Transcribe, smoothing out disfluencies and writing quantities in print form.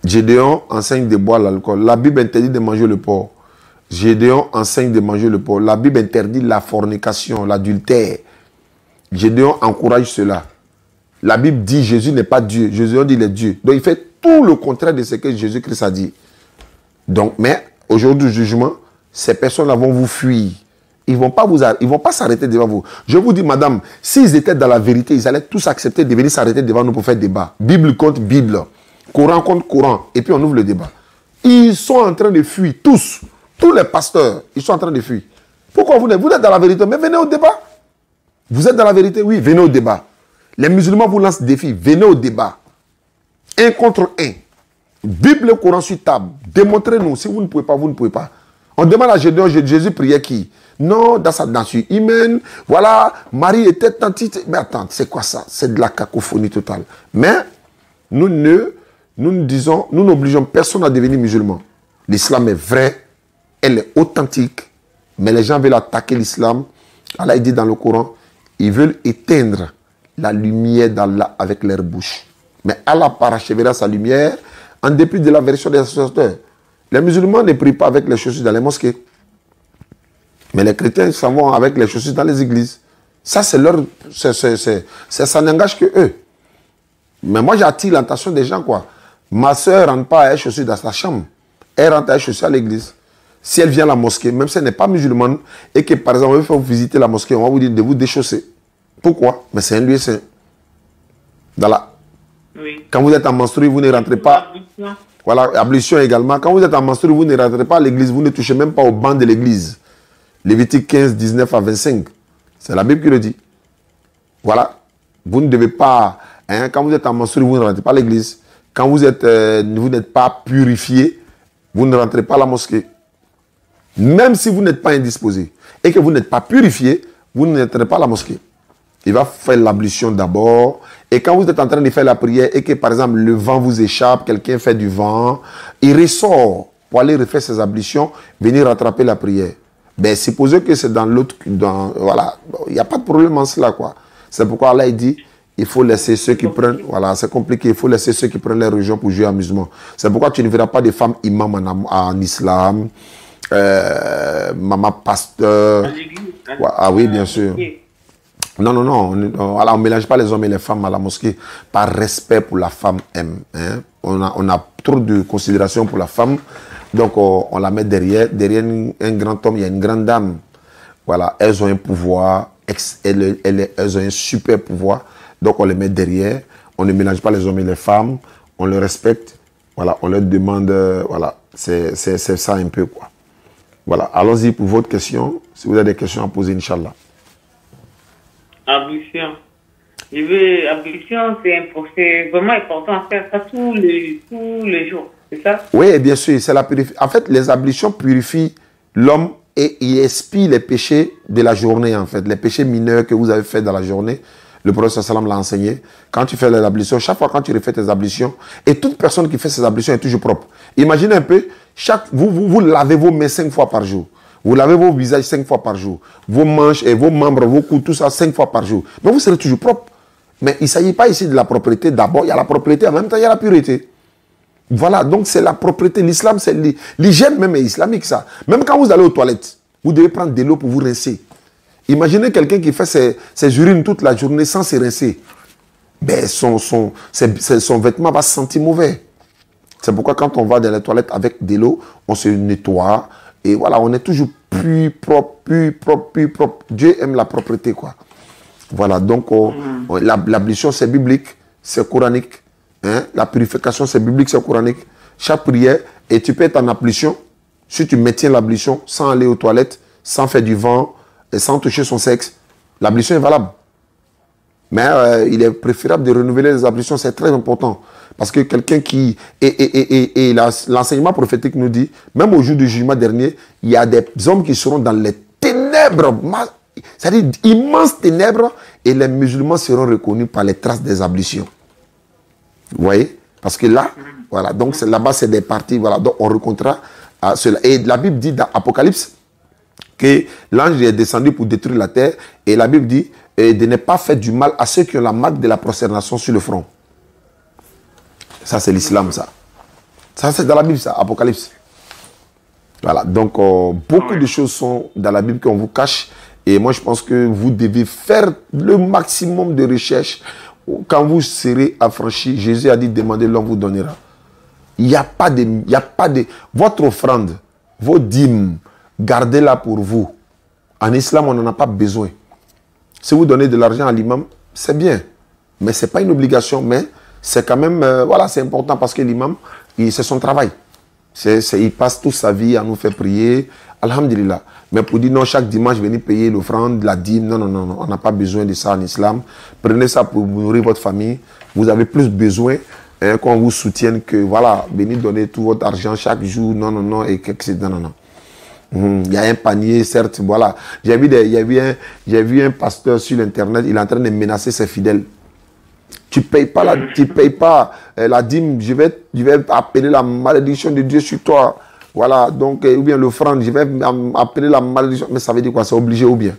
Gédéon enseigne de boire l'alcool. La Bible interdit de manger le porc. Gédéon enseigne de manger le porc. La Bible interdit la fornication, l'adultère. Gédéon encourage cela. La Bible dit Jésus n'est pas Dieu. Jésus dit il est Dieu. Donc il fait tout le contraire de ce que Jésus-Christ a dit. Donc, mais au jour du jugement, ces personnes-là vont vous fuir. Ils ne vont pas s'arrêter devant vous. Je vous dis, madame, s'ils étaient dans la vérité, ils allaient tous accepter de venir s'arrêter devant nous pour faire débat. Bible contre Bible. Coran contre Coran. Et puis on ouvre le débat. Ils sont en train de fuir, tous. Tous les pasteurs, ils sont en train de fuir. Pourquoi vous êtes dans la vérité? Mais venez au débat. Vous êtes dans la vérité? Oui, venez au débat. Les musulmans vous lancent défi. Venez au débat. 1 contre 1. Bible et Coran sur table. Démontrez-nous. Si vous ne pouvez pas, vous ne pouvez pas. On demande à Gédéon, Jésus priait qui? Non, dans sa nature humaine. Voilà, Marie était tantite. Mais attends, c'est quoi ça? C'est de la cacophonie totale. Mais nous n'obligeons personne à devenir musulman. L'islam est vrai, elle est authentique, mais les gens veulent attaquer l'islam. Allah dit dans le Coran, ils veulent éteindre la lumière d'Allah avec leur bouche. Mais Allah parachèvera sa lumière en dépit de la version des associateurs. Les musulmans ne prient pas avec les chaussures dans les mosquées. Mais les chrétiens s'en vont avec les chaussures dans les églises. Ça, c'est leur... ça n'engage que eux. Mais moi, j'attire l'attention des gens, quoi. Ma soeur ne rentre pas avec chaussures dans sa chambre. Elle rentre avec chaussures à l'église. Si elle vient à la mosquée, même si elle n'est pas musulmane, et que, par exemple, on veut faire visiter la mosquée, on va vous dire de vous déchausser. Pourquoi? Mais c'est un lieu saint. Oui. Quand vous êtes en menstrué, vous ne rentrez pas... Voilà, ablution également. Quand vous êtes en menstrué, vous ne rentrez pas à l'église, vous ne touchez même pas au banc de l'église. Lévitique 15, 19 à 25. C'est la Bible qui le dit. Voilà. Vous ne devez pas... Hein, quand vous êtes en menstrué, vous ne rentrez pas à l'église. Quand vous n'êtes pas purifié, vous ne rentrez pas à la mosquée. Même si vous n'êtes pas indisposé et que vous n'êtes pas purifié, vous ne rentrez pas à la mosquée. Il va faire l'ablution d'abord. Et quand vous êtes en train de faire la prière et que, par exemple, le vent vous échappe, quelqu'un fait du vent, il ressort pour aller refaire ses ablutions, venir rattraper la prière. Ben, supposez que c'est dans l'autre... Voilà, il n'y a pas de problème en cela, quoi. C'est pourquoi Allah dit, il faut laisser ceux qui prennent... Voilà, c'est compliqué. Il faut laisser ceux qui prennent les religions pour jouer amusement. C'est pourquoi tu ne verras pas de femmes imams en islam, maman pasteur... Ah oui, bien sûr. Non, non, non. Voilà, on ne mélange pas les hommes et les femmes à la mosquée par respect pour la femme. Hein. On a trop de considération pour la femme. Donc, on la met derrière. Derrière un grand homme, il y a une grande dame. Voilà, elles ont un pouvoir. Elles ont un super pouvoir. Donc, on les met derrière. On ne mélange pas les hommes et les femmes. On les respecte. Voilà, on leur demande... voilà, c'est ça un peu, quoi. Voilà, allons-y pour votre question. Si vous avez des questions à poser, Inch'Allah. Ablution. Ablution, c'est vraiment important à faire ça tous les jours. C'est ça? Oui, bien sûr. C'est la purification. En fait, les ablutions purifient l'homme et il expie les péchés de la journée, en fait. Les péchés mineurs que vous avez faits dans la journée. Le prophète sallam l'a enseigné. Quand tu fais les ablutions, chaque fois quand tu refais tes ablutions, et toute personne qui fait ses ablutions est toujours propre. Imaginez un peu, vous lavez vos mains 5 fois par jour. Vous lavez vos visages 5 fois par jour. Vos manches et vos membres, vos coudes, tout ça 5 fois par jour. Mais vous serez toujours propre. Mais il ne s'agit pas ici de la propreté. D'abord, il y a la propreté, en même temps, il y a la pureté. Voilà, donc c'est la propreté. L'islam, c'est l'hygiène même est islamique, ça. Même quand vous allez aux toilettes, vous devez prendre de l'eau pour vous rincer. Imaginez quelqu'un qui fait ses urines toute la journée sans se rincer. Ben, son vêtement va se sentir mauvais. C'est pourquoi quand on va dans les toilettes avec de l'eau, on se nettoie. Et voilà, on est toujours plus propre, plus propre, plus propre. Dieu aime la propreté, quoi. Voilà, donc l'ablution, c'est biblique, c'est coranique. Hein? La purification, c'est biblique, c'est coranique. Chaque prière, et tu peux être en ablution, si tu maintiens l'ablution sans aller aux toilettes, sans faire du vent, et sans toucher son sexe, l'ablution est valable. Mais il est préférable de renouveler les ablutions, c'est très important. Parce que quelqu'un qui... Et l'enseignement prophétique nous dit, même au jour du jugement dernier, il y a des hommes qui seront dans les ténèbres, c'est-à-dire immenses ténèbres, et les musulmans seront reconnus par les traces des ablutions. Vous voyez? Parce que là, voilà, donc là-bas, c'est des parties, voilà, donc on rencontrera cela. Et la Bible dit dans Apocalypse que l'ange est descendu pour détruire la terre, et la Bible dit de ne pas faire du mal à ceux qui ont la marque de la prosternation sur le front. Ça, c'est l'islam, ça. Ça, c'est dans la Bible, ça, Apocalypse. Voilà, donc beaucoup de choses sont dans la Bible qu'on vous cache. Et moi, je pense que vous devez faire le maximum de recherches. Quand vous serez affranchi, Jésus a dit, demandez, l'homme vous donnera. Il n'y a pas de... Votre offrande, vos dîmes, gardez-la pour vous. En islam, on n'en a pas besoin. Si vous donnez de l'argent à l'imam, c'est bien. Mais ce n'est pas une obligation, mais c'est quand même... voilà, c'est important parce que l'imam, c'est son travail. Il passe toute sa vie à nous faire prier. Alhamdulillah. Mais pour dire non, chaque dimanche, venez payer l'offrande, la dîme. Non, non, non, non. On n'a pas besoin de ça en islam. Prenez ça pour nourrir votre famille. Vous avez plus besoin qu'on vous soutienne que, voilà, venez donner tout votre argent chaque jour. Non, non, non. Et non, non, non. Il y a un panier, certes, voilà. J'ai vu un pasteur sur l'internet, il est en train de menacer ses fidèles. Tu payes pas la dîme, je vais appeler la malédiction de Dieu sur toi. Voilà, donc, ou bien l'offrande, je vais appeler la malédiction. Mais ça veut dire quoi? C'est obligé ou bien?